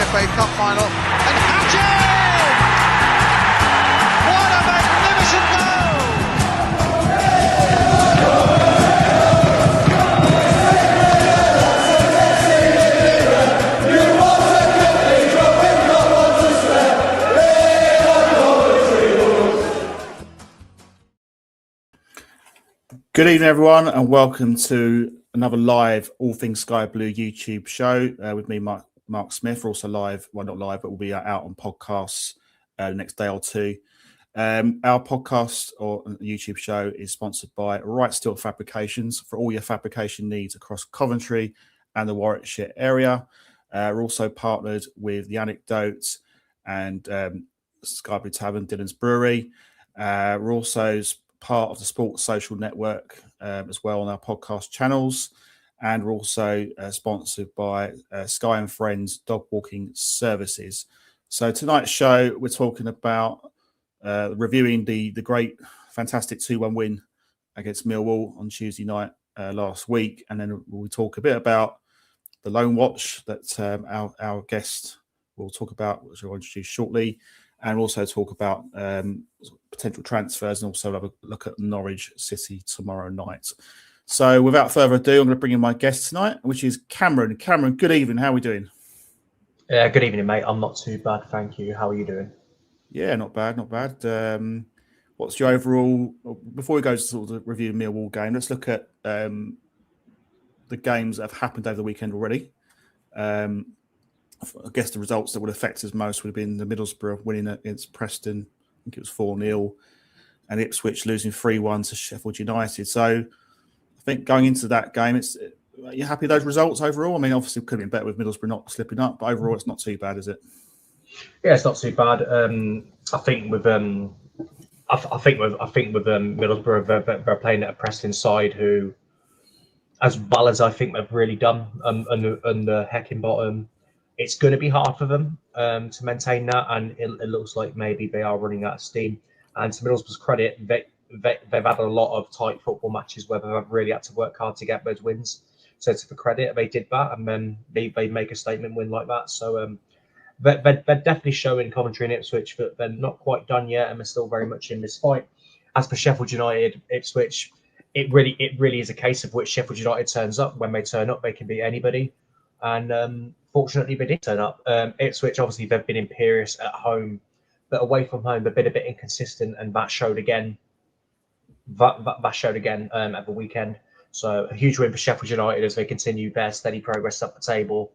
FA Cup final, and Hatchin! What a magnificent goal! Good evening, everyone, and welcome to another live All Things Sky Blue YouTube show with me, Mark Smith. We're also live, well, not live, but we'll be out on podcasts the next day or two. Our podcast or YouTube show is sponsored by Right Steel Fabrications for all your fabrication needs across Coventry and the Warwickshire area. We're also partnered with The Anecdote and Sky Blue Tavern, Dylan's Brewery. We're also part of the Sports Social Network as well on our podcast channels. And we're also sponsored by Sky and Friends Dog Walking Services. So tonight's show, we're talking about reviewing the great, fantastic 2-1 win against Millwall on Tuesday night last week. And then we'll talk a bit about the loan watch that our guest will talk about, which I'll introduce shortly. And also talk about potential transfers and also have a look at Norwich City tomorrow night. So without further ado, I'm going to bring in my guest tonight, which is Cameron. Cameron, good evening. How are we doing? Yeah, good evening, mate. I'm not too bad, thank you. How are you doing? Yeah, not bad, not bad. What's your overall... Before we go to sort of review the Millwall game, let's look at the games that have happened over the weekend already. I guess the results that would affect us most would have been the Middlesbrough winning against Preston. I think it was 4-0. And Ipswich losing 3-1 to Sheffield United. So I think going into that game, are you happy with those results overall? I mean, obviously, it could have been better with Middlesbrough not slipping up, but overall, it's not too bad, is it? Yeah, it's not too bad. I think with Middlesbrough, they're playing at a Preston side who, as well as I think they've really done under Heckingbottom, it's going to be hard for them to maintain that, and it looks like maybe they are running out of steam. And to Middlesbrough's credit, they've had a lot of tight football matches where they've really had to work hard to get those wins. So to the credit, they did that, and then they make a statement win like that. So they're definitely showing Coventry and Ipswich that they're not quite done yet, and they're still very much in this fight. As for Sheffield United, Ipswich, it really is a case of which Sheffield United turns up. When they turn up, they can beat anybody, and fortunately they did turn up. Ipswich, obviously, they've been imperious at home, but away from home they've been a bit inconsistent, and that showed again. That showed again at the weekend. So a huge win for Sheffield United as they continue their steady progress up the table,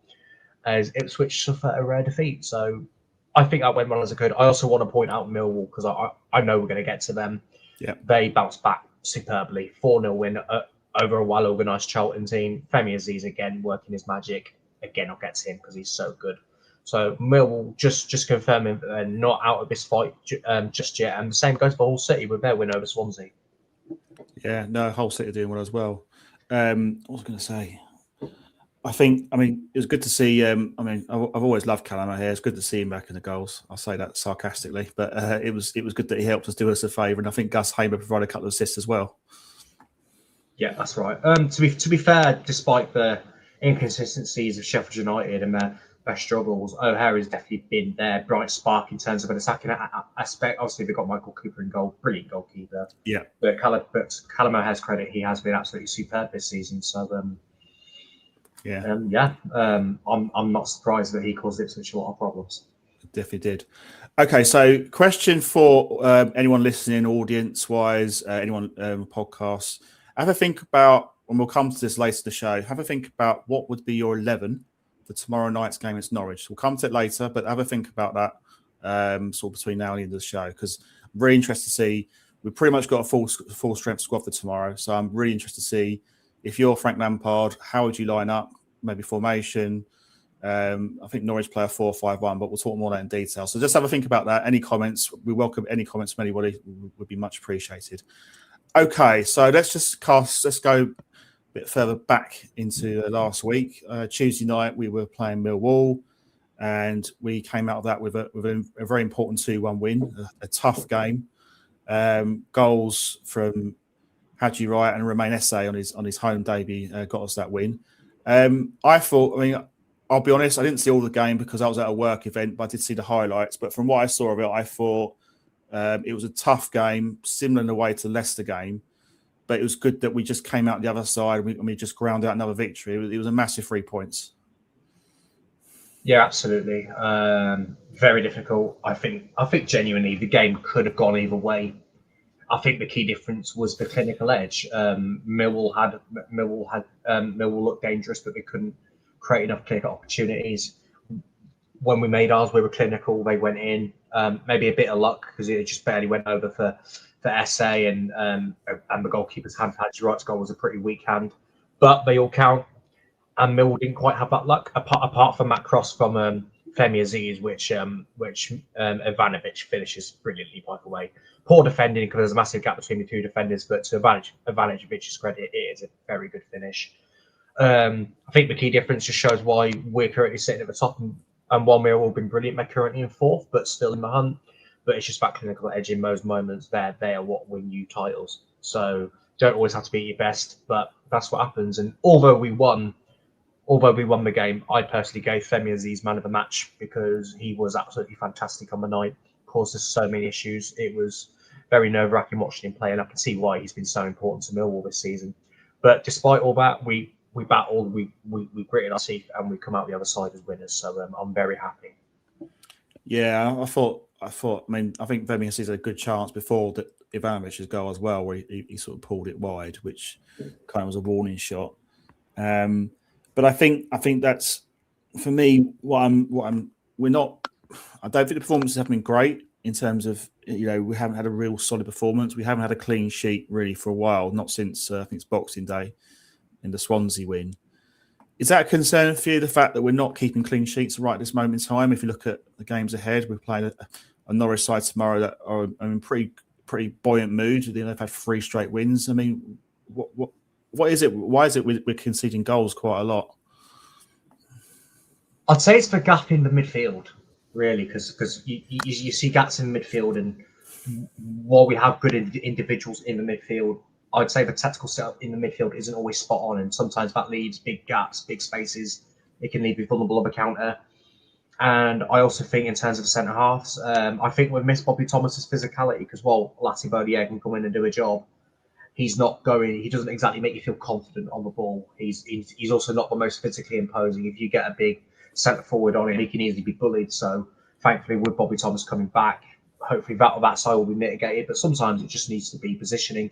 as Ipswich suffer a rare defeat. So I think that went well as it could. I also want to point out Millwall, because I know we're going to get to them. Yeah, they bounced back superbly. 4-0 win over a well-organised Charlton team. Femi Aziz again working his magic. Again, I'll get to him because he's so good. So Millwall just confirming that they're not out of this fight just yet. And the same goes for Hull City with their win over Swansea. Yeah, no, Hull City are doing well as well. What was I going to say? It was good to see. I've always loved Callum O'Hare. It's good to see him back in the goals. I'll say that sarcastically, but it was good that he helped us do us a favour, and I think Gus Hamer provided a couple of assists as well. Yeah, that's right. To be fair, despite the inconsistencies of Sheffield United and their struggles, O'Hare has definitely been their bright spark in terms of an attacking aspect. Obviously, they've got Michael Cooper in goal, brilliant goalkeeper. Yeah, but Callum O'Hare's credit, he has been absolutely superb this season. So I'm not surprised that he caused Ipswich a lot of problems. Definitely did. Okay, so question for anyone listening, audience-wise, anyone podcasts. Have a think about, and we'll come to this later in the show, have a think about what would be your 11 for tomorrow night's game against Norwich. We'll come to it later, but have a think about that sort of between now and the end of the show, because I'm really interested to see. We've pretty much got a full strength squad for tomorrow, so I'm really interested to see if you're Frank Lampard, how would you line up? Maybe formation. I think Norwich play a 4-5-1, but we'll talk more on that in detail. So just have a think about that. Any comments? We welcome any comments from anybody. Would be much appreciated. Okay, so let's go a bit further back into last week. Tuesday night, we were playing Millwall, and we came out of that with a very important 2-1 win, a tough game. Goals from Hadji Wright and Romain Esse on his home debut got us that win. I I'll be honest, I didn't see all the game because I was at a work event, but I did see the highlights. But from what I saw of it, I thought it was a tough game, similar in a way to the Leicester game. But it was good that we just came out the other side and we just ground out another victory. It was a massive 3 points. Yeah, absolutely. Very difficult. I think genuinely the game could have gone either way. I think the key difference was the clinical edge. Millwall looked dangerous, but they couldn't create enough clinical opportunities. When we made ours, we were clinical. They went in. Maybe a bit of luck because it just barely went over for SA, and the goalkeeper's hand for Hadji Wright's goal was a pretty weak hand, but they all count. And Millwall didn't quite have that luck, apart from that cross from Femi Aziz, which Ivanovic finishes brilliantly, by the way. Poor defending because there's a massive gap between the two defenders, but to Ivanovic's credit, it is a very good finish. I think the key difference just shows why we're currently sitting at the top, and while Millwall have been brilliant, they're currently in fourth, but still in the hunt. But it's just that clinical edge in those moments. They are what win you titles. So don't always have to be your best, but that's what happens. And although we won the game, I personally gave Femi Aziz man of the match because he was absolutely fantastic on the night. Caused us so many issues. It was very nerve-wracking watching him play, and I can see why he's been so important to Millwall this season. But despite all that, we battled, we gritted our teeth, and we come out the other side as winners. So I'm very happy. Yeah, I think Femi Aziz had a good chance before that Ivanovic's goal as well, where he sort of pulled it wide, which kind of was a warning shot. But I think that's, for me, I don't think the performances have been great in terms of, we haven't had a real solid performance. We haven't had a clean sheet really for a while, not since I think it's Boxing Day in the Swansea win. Is that a concern for you, the fact that we're not keeping clean sheets right at this moment in time? If you look at the games ahead, we're playing a Norwich side tomorrow that are in pretty buoyant mood. They've had 3 straight wins. I mean, what is it? Why is it we're conceding goals quite a lot? I'd say it's the gap in the midfield, really, because you see gaps in the midfield, and while we have good individuals in the midfield, I'd say the tactical setup in the midfield isn't always spot on, and sometimes that leaves big gaps, big spaces. It can leave you vulnerable of a counter. And I also think in terms of centre halves, I think we've missed Bobby Thomas's physicality, because while Latty Bodier can come in and do a job, he doesn't exactly make you feel confident on the ball. He's also not the most physically imposing. If you get a big centre forward on him, he can easily be bullied. So thankfully, with Bobby Thomas coming back, hopefully that side will be mitigated. But sometimes it just needs to be positioning.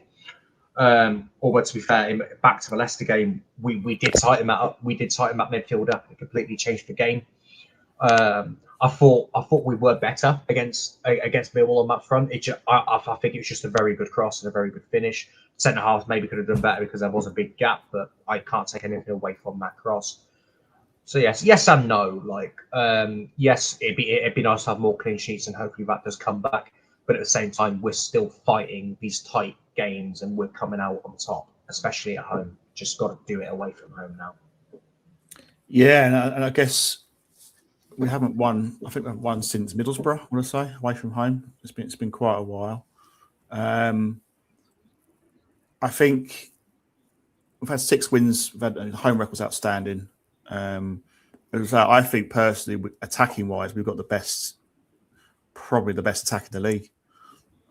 Although to be fair, back to the Leicester game, we did tighten that up. We did tighten that midfield up. It completely changed the game. I thought we were better against Millwall on that front. I think it was just a very good cross and a very good finish. Centre halves maybe could have done better because there was a big gap, but I can't take anything away from that cross. So yes and no. Yes, it'd be nice to have more clean sheets, and hopefully that does come back. But at the same time, we're still fighting these tight games, and we're coming out on top, especially at home. Just got to do it away from home now. Yeah, and I guess we haven't won. I think we've won since Middlesbrough, I want to say, away from home. It's been quite a while. I think we've had 6 wins. We've had home record's outstanding. I think personally, attacking wise, we've got probably the best attack in the league.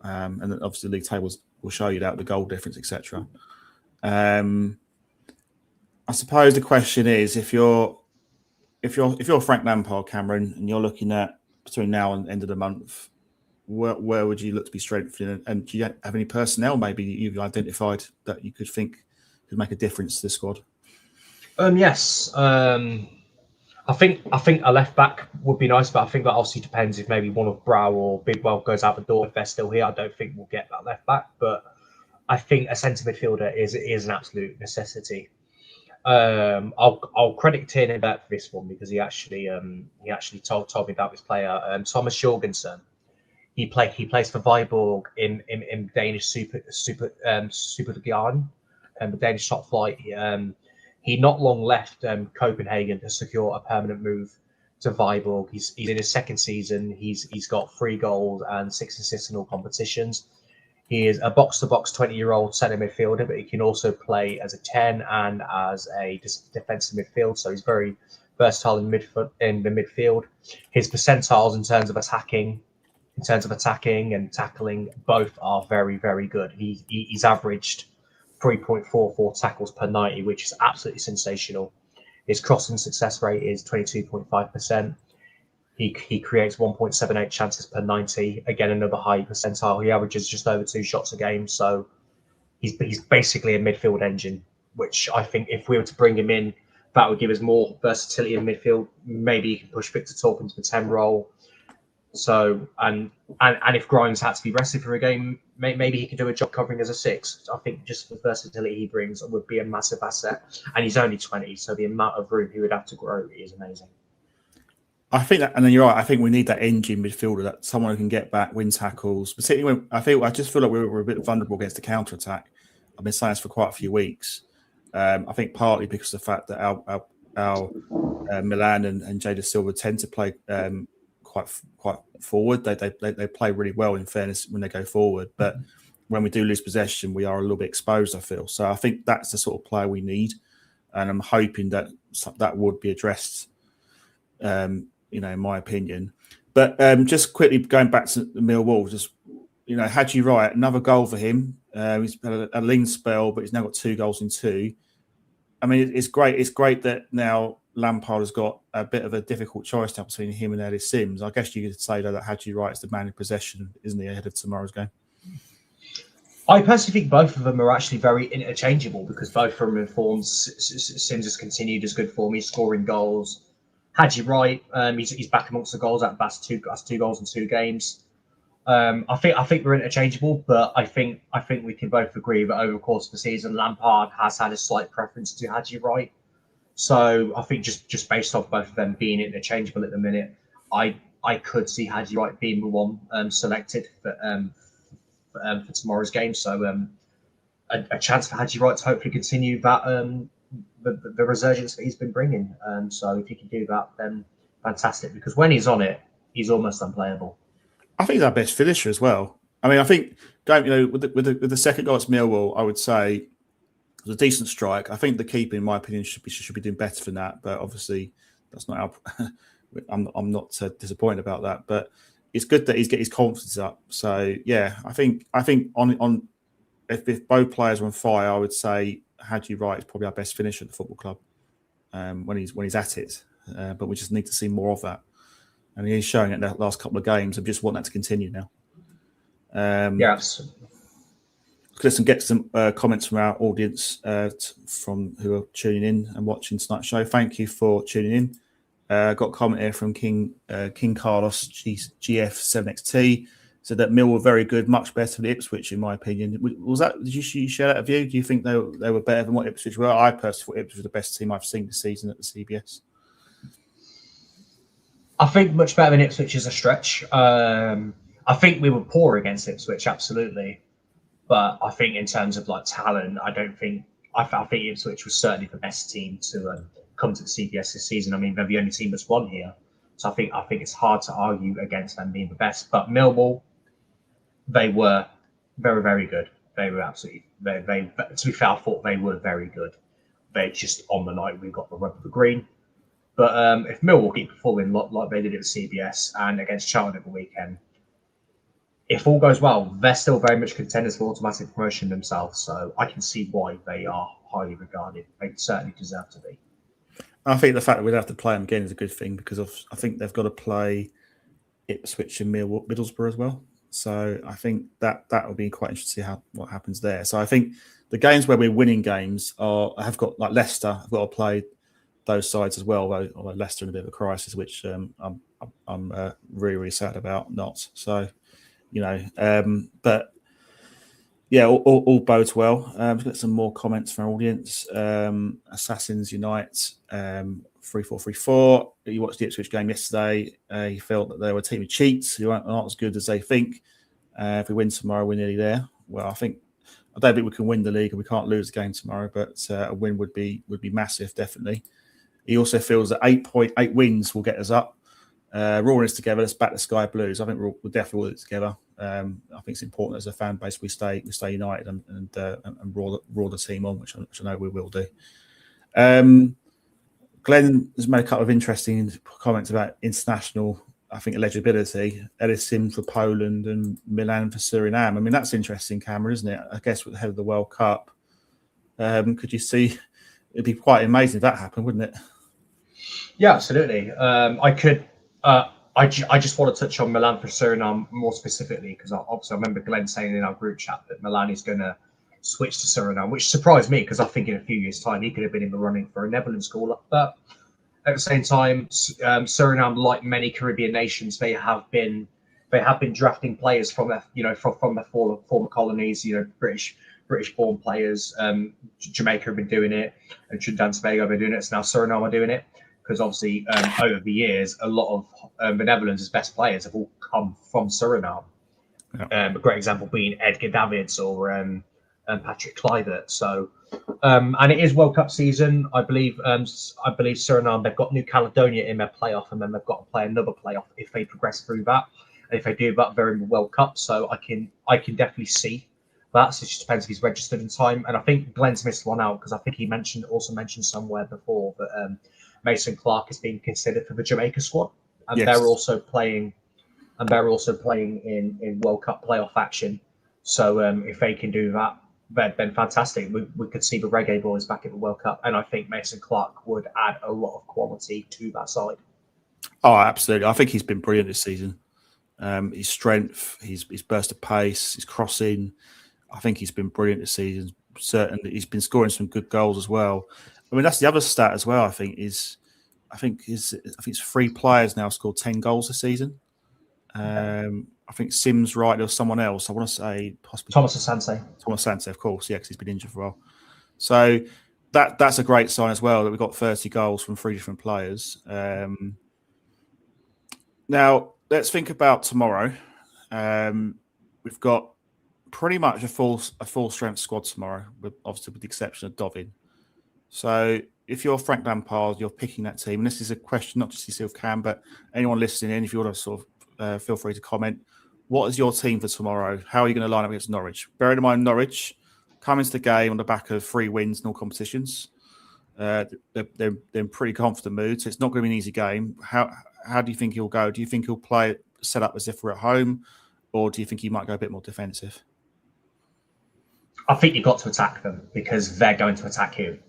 And obviously the league tables will show you that, the goal difference, etc. I suppose the question is, if you're Frank Lampard, Cameron, and you're looking at between now and the end of the month, where would you look to be strengthening? And do you have any personnel maybe you've identified that you could think could make a difference to the squad? Yes. I think a left back would be nice, but I think that obviously depends if maybe one of Brow or Bidwell goes out the door. If they're still here, I don't think we'll get that left back. But I think a centre midfielder is an absolute necessity. I'll credit Tiernan for this one, because he actually told me about this player, Thomas Jorgensen. He plays for Viborg in Danish Superligaen, the Danish top flight. He not long left Copenhagen to secure a permanent move to Viborg. He's in his second season. He's got 3 goals and 6 assists in all competitions. He is a box-to-box 20-year-old centre midfielder, but he can also play as a 10 and as a defensive midfield. So he's very versatile in the midfield. His percentiles in terms of attacking and tackling, both are very, very good. He's averaged 3.44 tackles per 90, which is absolutely sensational. His crossing success rate is 22.5%. He creates 1.78 chances per 90. Again, another high percentile. He averages just over 2 shots a game. So he's basically a midfield engine, which I think if we were to bring him in, that would give us more versatility in midfield. Maybe he can push Victor Torp into the 10 role. So and if Grimes had to be rested for a game, maybe he could do a job covering as a 6. I think just the versatility he brings would be a massive asset. And he's only 20, so the amount of room he would have to grow is amazing. I think that, and then you're right. I think we need that engine midfielder, that someone who can get back, win tackles. Particularly when I just feel like we're a bit vulnerable against the counter attack. I've been saying this for quite a few weeks. I think partly because of the fact that our Milan and Jada Silva tend to play quite forward. They play really well, in fairness, when they go forward. But when we do lose possession, we are a little bit exposed, I feel. So I think that's the sort of player we need, and I'm hoping that would be addressed. In my opinion. But just quickly going back to the Millwall, just Haji Wright, another goal for him. He's had a lean spell, but he's now got 2 goals in 2. I mean, it's great. It's great that now Lampard has got a bit of a difficult choice now between him and Ellis Sims. I guess you could say that Haji Wright is the man in possession, isn't he, ahead of tomorrow's game? I personally think both of them are actually very interchangeable because both from in forms. Sims has continued as good form. He's scoring goals. Haji Wright, he's back amongst the goals. That's 2 goals in 2 games. I think we're interchangeable, but I think we can both agree that over the course of the season, Lampard has had a slight preference to Haji Wright. So I think just based off both of them being interchangeable at the minute, I could see Haji Wright being the one selected for tomorrow's game. So a chance for Haji Wright to hopefully continue that. The resurgence that he's been bringing. So if he can do that, then fantastic. Because when he's on it, he's almost unplayable. I think he's our best finisher as well. I mean, I think with the second goal at Millwall, I would say it was a decent strike. I think the keeper, in my opinion, should be doing better than that. But obviously, that's not our. I'm not disappointed about that. But it's good that he's getting his confidence up. So yeah, I think on if both players are on fire, I would say Haji Wright is probably our best finisher at the football club when he's at it. But we just need to see more of that. And he's showing it in the last couple of games. I just want that to continue now. Yes. Let's get some comments from our audience from who are tuning in and watching tonight's show. Thank you for tuning in. Got a comment here from King Carlos GF7XT. Said that Mill were very good, much better than Ipswich, in my opinion. Was that? Did you share that view? Do you think they were better than what Ipswich were? I personally thought Ipswich was the best team I've seen this season at the CBS. I think much better than Ipswich is a stretch. I think we were poor against Ipswich, absolutely. But I think in terms of talent, I think Ipswich was certainly the best team to come to the CBS this season. I mean, they're the only team that's won here. So I think it's hard to argue against them being the best. But Millwall, they were very, very good. They were absolutely. They to be fair, I thought they were very good. They just on the night we got the rub of the green. But if Millwall keep performing like they did at the CBS and against Charlton at the weekend, if all goes well, they're still very much contenders for automatic promotion themselves. So I can see why they are highly regarded. They certainly deserve to be. I think the fact that we'd have to play them again is a good thing because I think they've got to play Ipswich and Middlesbrough as well. So I think that will be quite interesting to see what happens there. So I think the games where we're winning games have got Leicester. I've got to play those sides as well. Although Leicester in a bit of a crisis, which I'm really, really sad about. Not so, but. Yeah, all bodes well. We've got some more comments from our audience. Assassins Unite, 3434. He watched the Ipswich game yesterday. He felt that they were a team of cheats who aren't as good as they think. If we win tomorrow, we're nearly there. Well, I don't think we can win the league and we can't lose the game tomorrow, but a win would be massive, definitely. He also feels that 8.8 wins will get us up. We're all in this together. Let's back the Sky Blues. I think we'll definitely all in it together. I think it's important as a fan base we stay united and roar the team on, which I know we will do. Glenn has made a couple of interesting comments about international, I think, eligibility. Ellis Sims for Poland and Milan for Suriname. I mean, that's interesting, Cameron, isn't it? I guess with the head of the World Cup. Could you see? It'd be quite amazing if that happened, wouldn't it? Yeah, absolutely. I could. I just want to touch on Milan for Suriname more specifically because obviously I remember Glenn saying in our group chat that Milan is going to switch to Suriname, which surprised me because I think in a few years' time he could have been in the running for a Netherlands call. But at the same time, Suriname, like many Caribbean nations, they have been drafting players from their from their former colonies. British-born players. Jamaica have been doing it, and Trinidad and Tobago have been doing it. So now Suriname are doing it because obviously over the years, a lot of the Netherlands' best players have all come from Suriname. Yeah. A great example being Edgar Davids or Patrick Kluivert. So, and it is World Cup season. I believe Suriname, they've got New Caledonia in their playoff, and then they've got to play another playoff if they progress through that. And if they do that, they're in the World Cup. So I can definitely see that. So it just depends if he's registered in time. And I think Glenn's missed one out because I think he also mentioned somewhere before that Mason Clark is being considered for the Jamaica squad, and they're also playing in World Cup playoff action. So if they can do that, then fantastic. We could see the Reggae Boys back at the World Cup, and I think Mason Clark would add a lot of quality to that side. Oh, absolutely. I think he's been brilliant this season. His strength, his burst of pace, his crossing. I think he's been brilliant this season. Certainly, he's been scoring some good goals as well. I mean, that's the other stat as well. I think it's 3 players now scored 10 goals this season. I think Sims, right, there was someone else. I want to say possibly Thomas Asante. Thomas Asante, of course, yeah, because he's been injured for a while. So that's a great sign as well that we've got 30 goals from 3 different players. Now let's think about tomorrow. We've got pretty much a full strength squad tomorrow, obviously with the exception of Dovin. So if you're Frank Lampard, you're picking that team. And this is a question not just yourself, Cam, but anyone listening in. If you want to sort of feel free to comment. What is your team for tomorrow? How are you going to line up against Norwich? Bearing in mind, Norwich come into the game on the back of 3 wins in all competitions. They're in pretty confident mood, so it's not going to be an easy game. How do you think he'll go? Do you think he'll play set up as if we're at home, or do you think he might go a bit more defensive? I think you've got to attack them because they're going to attack you.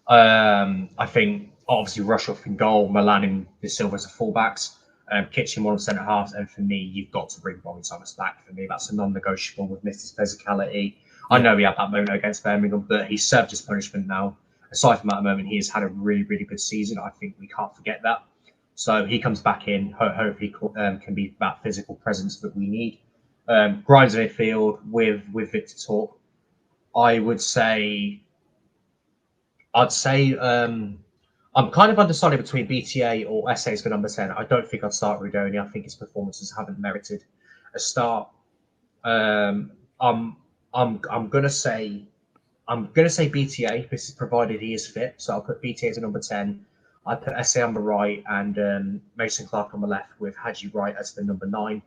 I think obviously Rushworth in goal, Milan and De Silva as fullbacks, Kitchen one of centre halves, and for me, you've got to bring Bobby Thomas back. For me, that's a non-negotiable with Mr. Physicality. Yeah. I know he had that moment against Birmingham, but he's served his punishment now. Aside from that moment, he has had a really, really good season. I think we can't forget that. So he comes back in. Hopefully, he can be that physical presence that we need. Grimes in midfield with Victor Torp. I'd say I'm kind of undecided between BTA or SAs for number 10. I don't think I'd start Rudoni. I think his performances haven't merited a start. I'm gonna say BTA. This is provided he is fit. So I'll put BTA as a number 10. I put SA on the right and Mason Clark on the left with Haji Wright as the number 9.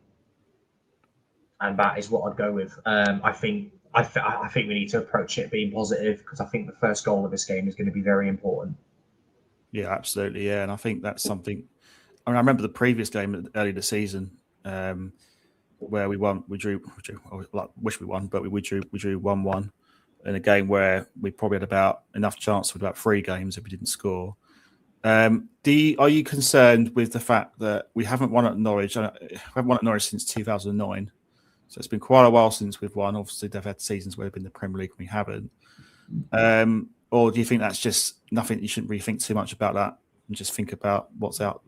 And that is what I'd go with. I think we need to approach it being positive because I think the first goal of this game is going to be very important. Yeah, absolutely. Yeah, and I think that's something. I mean, I remember the previous game early in the season where we won. We drew. Wish we won, but we drew 1-1 in a game where we probably had about enough chance with about 3 games if we didn't score. Are you concerned with the fact that we haven't won at Norwich? We haven't won at Norwich since 2009. So it's been quite a while since we've won. Obviously, they've had seasons where they've been in the Premier League and we haven't. Or do you think that's just nothing? You shouldn't really think too much about that and just think about what's out,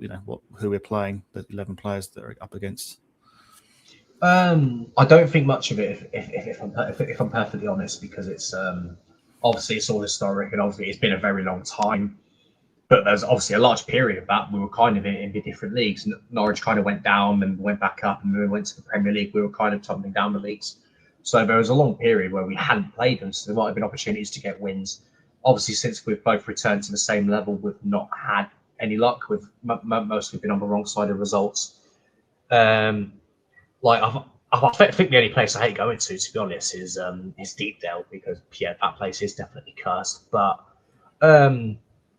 who we're playing, the 11 players that are up against. I don't think much of it if I'm perfectly honest, because it's obviously it's all historic and obviously it's been a very long time. But there's obviously a large period of that we were kind of in the different leagues. Norwich kind of went down and went back up, and then we went to the Premier League. We were kind of tumbling down the leagues. So there was a long period where we hadn't played them. So there might have been opportunities to get wins. Obviously, since we've both returned to the same level, we've not had any luck. We've mostly been on the wrong side of results. I think the only place I hate going to be honest, is Deepdale, because that place is definitely cursed. But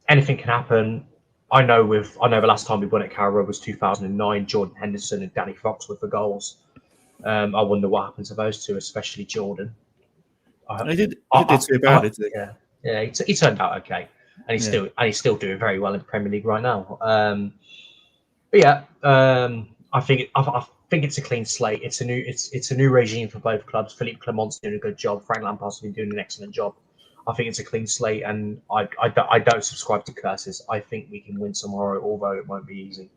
anything can happen. I know the last time we won at Carrow Road was 2009. Jordan Henderson and Danny Foxwood for goals. I wonder what happened to those two, especially Jordan. He did too bad, did he? Yeah. He turned out okay, and he's still doing very well in the Premier League right now. But yeah, I think it's a clean slate. It's a new regime for both clubs. Philippe Clement's doing a good job. Frank Lampard's been doing an excellent job. I think it's a clean slate, and I don't subscribe to curses. I think we can win tomorrow, although it won't be easy.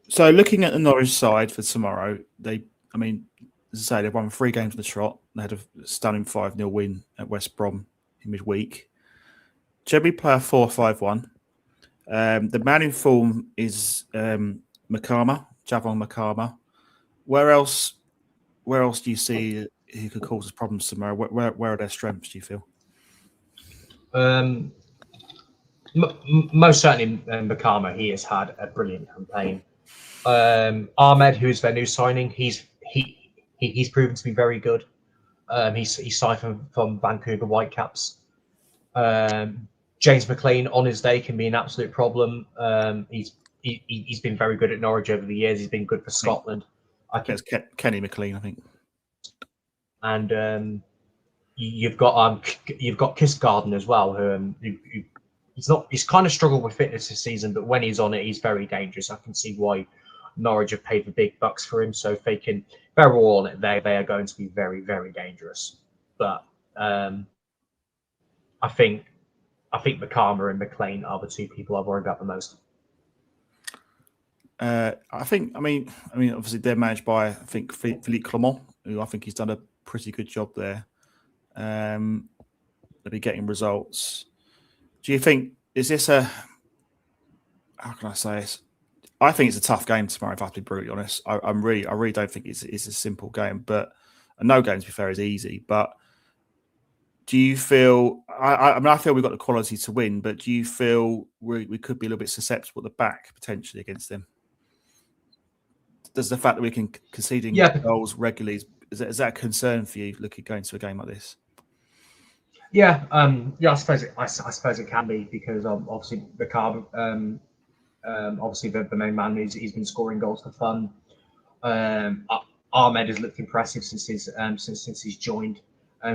So looking at the Norwich side for tomorrow, as I say, they've won 3 games in the trot. They had a stunning 5-0 win at West Brom in midweek. Generally play a 4-5-1. The man in form is Javon Makama. Where else do you see who could cause us problems tomorrow? Where are their strengths, do you feel? Most certainly Makama. He has had a brilliant campaign. Ahmed, who's their new signing, he's proven to be very good. He's signed from Vancouver Whitecaps. James McLean on his day can be an absolute problem. He's been very good at Norwich over the years. He's been good for Scotland. It's Kenny McLean, I think. And you've got Kistgarden as well, who he's kind of struggled with fitness this season, but when he's on it, he's very dangerous. I can see why Norwich have paid the big bucks for him. So if they're all on it, they are going to be very, very dangerous. But I think Makama and McLean are the two people I worry about the most. Obviously they're managed by Philippe Clement, who I think he's done a pretty good job there. They'll be getting results. Do you think how can I say this? I think it's a tough game tomorrow, if I have to be brutally honest. I really don't think it's a simple game, but no game, to be fair, is easy. But do you feel? I feel we've got the quality to win, but do you feel we could be a little bit susceptible at the back potentially against them? Does the fact that we can conceding goals regularly is that a concern for you going to a game like this? Yeah, I suppose it can be, because obviously the main man he's been scoring goals for fun. Ahmed has looked impressive since he's joined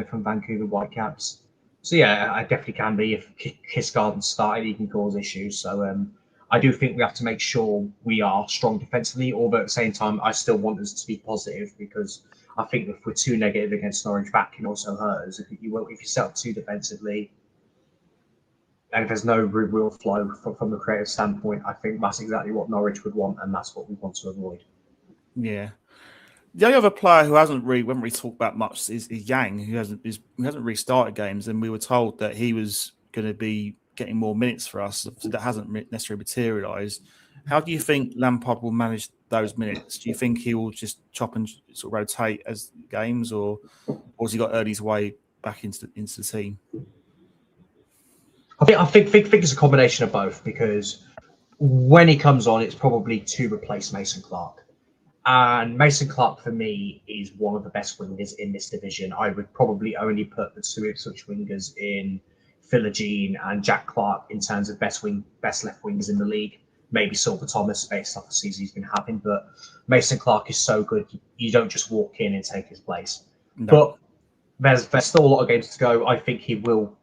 from Vancouver Whitecaps. So yeah, I definitely can be. If Kistgarden started, he can cause issues. So I do think we have to make sure we are strong defensively, although at the same time, I still want us to be positive, because I think if we're too negative against Norwich, back can also hurt us. If you set up too defensively, and if there's no real flow from the creative standpoint, I think that's exactly what Norwich would want, and that's what we want to avoid. Yeah. The only other player who we haven't really talked about much is Yang, who hasn't really started games, and we were told that he was going to be getting more minutes for us. So that hasn't necessarily materialised. How do you think Lampard will manage those minutes? Do you think he will just chop and sort of rotate as games, or has he got early his way back into the team? I think it's a combination of both, because when he comes on, it's probably to replace Mason Clark. And Mason Clark, for me, is one of the best wingers in this division. I would probably only put the two Ipswich wingers in Philogene and Jack Clark in terms of best left wingers in the league. Maybe Silver Thomas, based off the season he's been having, but Mason Clark is so good, you don't just walk in and take his place. No. But there's still a lot of games to go. I think he will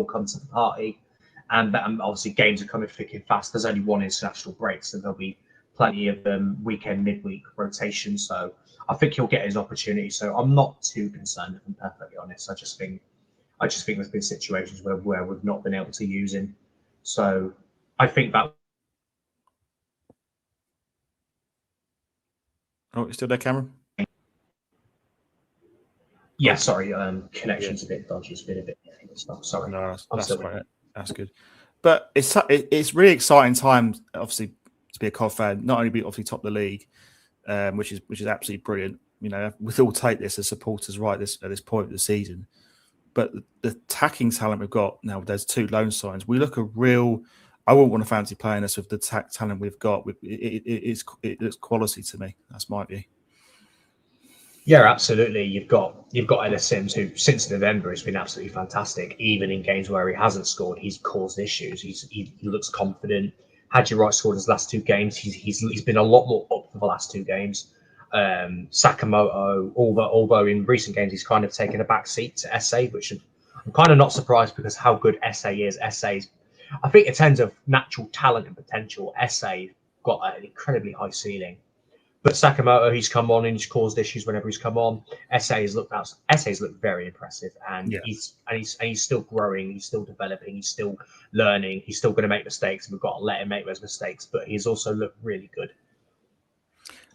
come to the party, and obviously games are coming thick and fast. There's only one international break, so there'll be plenty of weekend, midweek rotation. So I think he'll get his opportunity. So I'm not too concerned, if I'm perfectly honest. I just think there's been situations where we've not been able to use him. So I think that. Oh, you still there, Cameron? Yeah, sorry. Connection's a bit dodgy. It's been a bit stuff. Sorry. No, that's right. That's good. But it's really exciting time, obviously, to be a COV fan. Not only be obviously top of the league, which is absolutely brilliant. You know, we all take this as supporters right at this point of the season. But the attacking talent we've got now, there's 2 loan signs. We look a real. I wouldn't want to fancy playing us with the talent we've got. It looks quality to me. That's my view. Yeah, absolutely. You've got Ellis Sims, who since November has been absolutely fantastic. Even in games where he hasn't scored, he's caused issues. He looks confident. Hadji Wright scored his last two games. He's been a lot more up for the last two games. Sakamoto, although in recent games he's kind of taken a back seat to SA, which I'm kind of not surprised because how good SA is. SA's, I think in terms of natural talent and potential, SA got an incredibly high ceiling. But Sakamoto, he's come on and he's caused issues whenever he's come on. SA's looked very impressive, and Yeah. he's still growing, he's still developing, he's still learning, he's still going to make mistakes. We've got to let him make those mistakes, but he's also looked really good.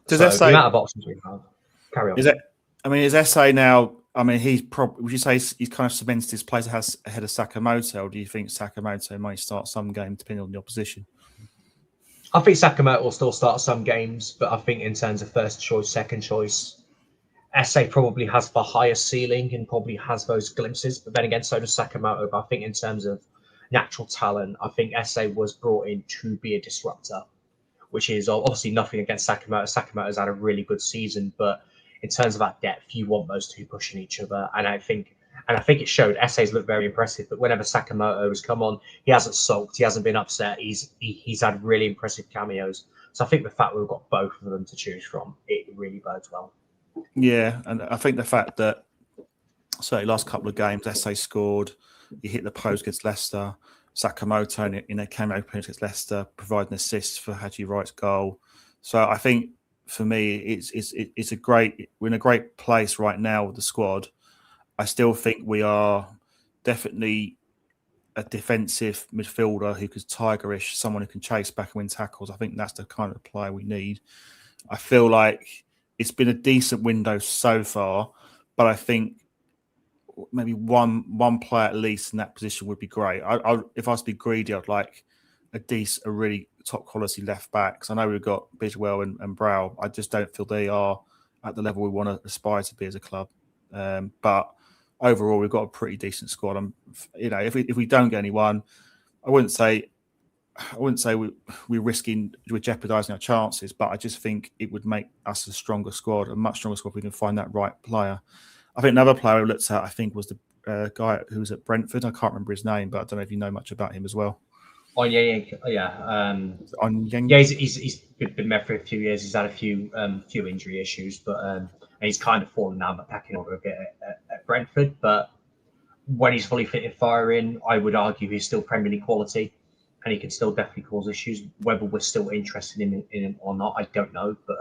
Does So SA the amount of options we have. Carry on. Is SA now? I mean, he's probably. Would you say he's kind of cemented his place ahead of Sakamoto, or do you think Sakamoto might start some game depending on the opposition? I think Sakamoto will still start some games, but I think in terms of first choice, second choice, SA probably has the highest ceiling and probably has those glimpses. But then again, so does Sakamoto. But I think in terms of natural talent, I think SA was brought in to be a disruptor, which is obviously nothing against Sakamoto. Sakamoto's had a really good season, but in terms of that depth, you want those two pushing each other. And I think it showed. SA's looked very impressive, but whenever Sakamoto has come on, he hasn't sulked, he hasn't been upset. He's had really impressive cameos. So I think the fact we've got both of them to choose from, it really bodes well. Yeah, and I think the fact that certainly last couple of games, SA scored, he hit the post against Leicester, Sakamoto in a cameo appearance against Leicester, providing assists for Hadji Wright's goal. So I think for me, we're in a great place right now with the squad. I still think we are definitely a defensive midfielder who is tigerish, someone who can chase back and win tackles. I think that's the kind of player we need. I feel like it's been a decent window so far, but I think maybe one player at least in that position would be great. If I was to be greedy, I'd like a really top quality left back. Because I know we've got Bidwell and Brow. I just don't feel they are at the level we want to aspire to be as a club. But overall, we've got a pretty decent squad. If we don't get anyone, I wouldn't say we're jeopardising our chances, but I just think it would make us a stronger squad, a much stronger squad if we can find that right player. I think another player we looked at, I think, was the guy who was at Brentford. I can't remember his name, but I don't know if you know much about him as well. Yeah. He's been there for a few years. He's had a few injury issues, but and he's kind of fallen down the pecking order a bit at Brentford. But when he's fully fit and firing, I would argue he's still Premier League quality, and he can still definitely cause issues. Whether we're still interested in him or not, I don't know. But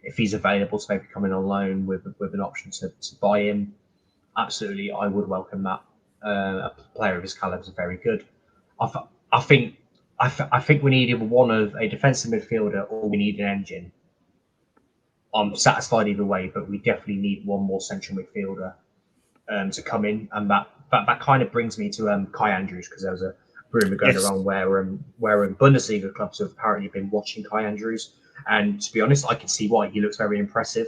if he's available to maybe come in on loan with an option to buy him, absolutely, I would welcome that. A player of his caliber is very good. I think we need either one of a defensive midfielder or we need an engine. I'm satisfied either way, but we definitely need one more central midfielder to come in, and that kind of brings me to Kai Andrews, because there was a rumor going around where Bundesliga clubs have apparently been watching Kai Andrews, and to be honest, I can see why. He looks very impressive.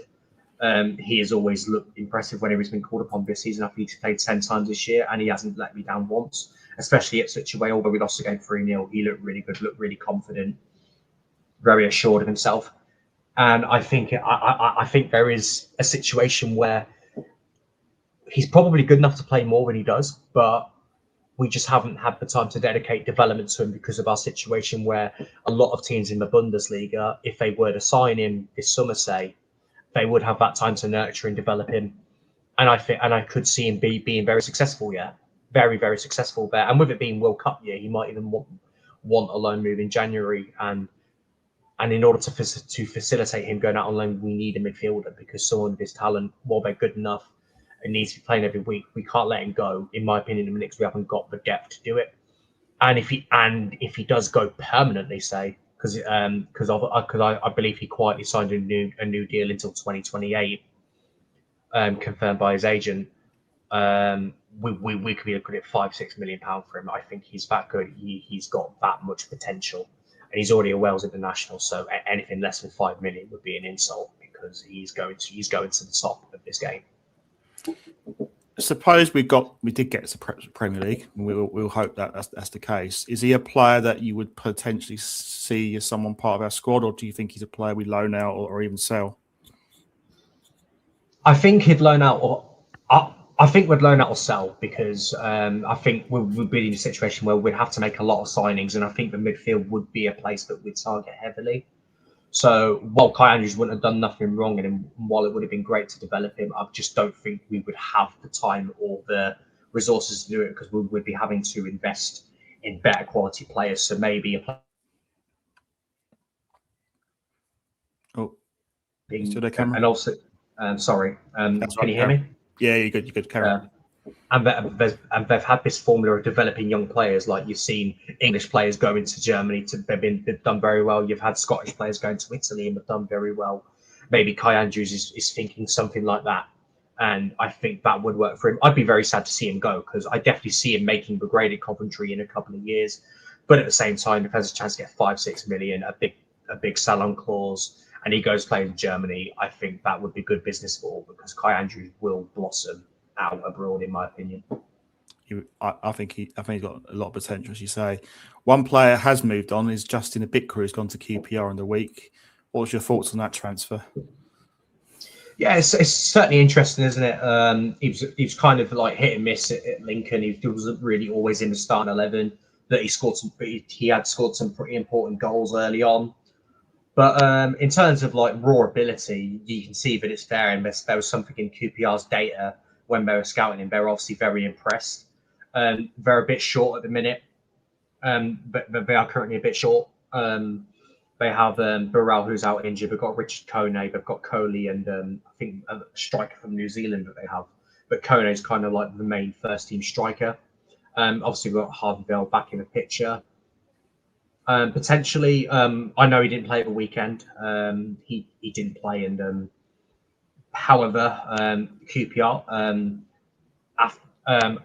He has always looked impressive whenever he's been called upon this season. I think he's played 10 times this year, and he hasn't let me down once, especially at such a way. Although we lost the game 3-0, he looked really good, looked really confident, very assured of himself. And I think there is a situation where he's probably good enough to play more than he does, but we just haven't had the time to dedicate development to him because of our situation where a lot of teams in the Bundesliga, if they were to sign him this summer, say, they would have that time to nurture and develop him. And I could see him being very successful, very, very successful there. And with it being World Cup year, he might even want a loan move in January. And in order to facilitate him going out on loan, we need a midfielder, because someone with his talent, while they're good enough, and needs to be playing every week, we can't let him go. In my opinion, in the Knicks, we haven't got the depth to do it. And if he does go permanently, say, because I believe he quietly signed a new deal until 2028, confirmed by his agent. We could be looking at £5-6 million for him. I think he's that good. He's got that much potential, and he's already a Wales international. So anything less than 5 million would be an insult, because he's going to the top of this game. Suppose we did get to Premier League, and we'll hope that that's the case. Is he a player that you would potentially see as someone part of our squad, or do you think he's a player we loan out or even sell? I think he'd loan out, or I think we'd loan out or sell because I think we'd be in a situation where we'd have to make a lot of signings, and I think the midfield would be a place that we'd target heavily. So while Kai Andrews wouldn't have done nothing wrong, and while it would have been great to develop him, I just don't think we would have the time or the resources to do it because we would be having to invest in better quality players. So maybe a Oh, still there, Cameron? and also, sorry, That's can right, you hear me? Yeah, you're good. You're good, Cameron. And they've had this formula of developing young players. Like you've seen English players go into Germany they've done very well. You've had Scottish players going to Italy and have done very well. Maybe Kai Andrews is thinking something like that, and I think that would work for him. I'd be very sad to see him go because I definitely see him making the grade at Coventry in a couple of years. But at the same time, if there's a chance to get 5-6 million, a big sell-on clause, and he goes play in Germany, I think that would be good business for all because Kai Andrews will blossom out abroad, in my opinion. I think he's got a lot of potential, as you say. One player has moved on is Justin Abitker, who's gone to QPR in the week. What's your thoughts on that transfer? Yeah, it's certainly interesting, isn't it? He was kind of like hit and miss at Lincoln. He wasn't really always in the starting 11. That he had scored some pretty important goals early on. But in terms of like raw ability, you can see that it's there. And there was something in QPR's data when they were scouting him. They were obviously very impressed. They're a bit short at the minute, but they are currently a bit short. They have Burrell, who's out injured. They've got Richard Kone. They've got Coley and I think a striker from New Zealand that they have. But Kone is kind of like the main first-team striker. Obviously, we've got Harvey Bell back in the picture. Potentially, I know he didn't play at the weekend. He didn't play, and however, QPR